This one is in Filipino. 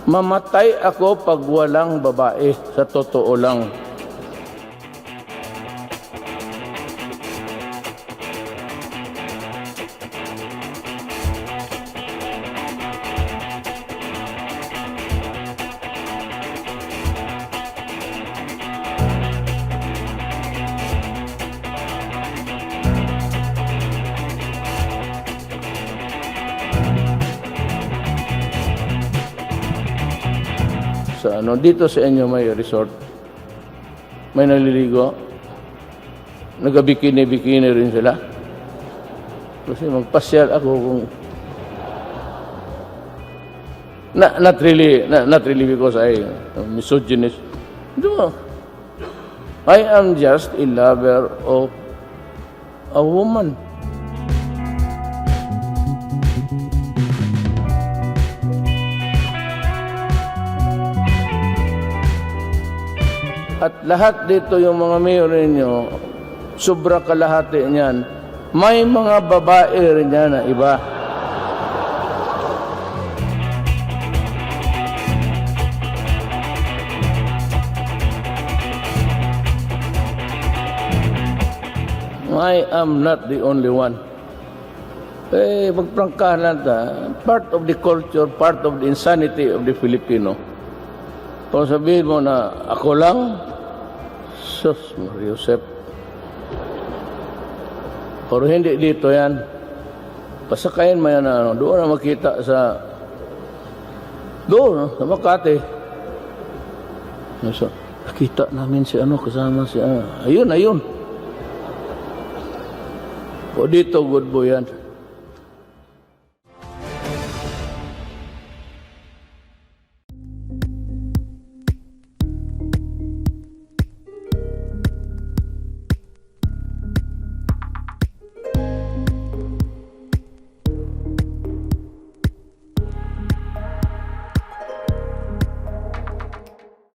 Mamatay ako pag walang babae, sa totoo lang. Sa dito sa inyo may resort, may naliligo, nagabikini-bikini rin sila. Kasi magpasyal ako kung not really because I misogynist. No. I am just a lover of a woman. At lahat dito yung mga mayor ninyo, sobra kalahati niyan, may mga babae rin yan na iba. I am not the only one. Magprangkahan lang ta, part of the culture, part of the insanity of the Filipino. Kung sabihin mo na ako lang, sus, Mariusep. Pero hindi dito yan. Pasakayin mo yan na doon na makita sa sa Makati. So, nakita namin si kasama si ayun. O dito, good boy yan.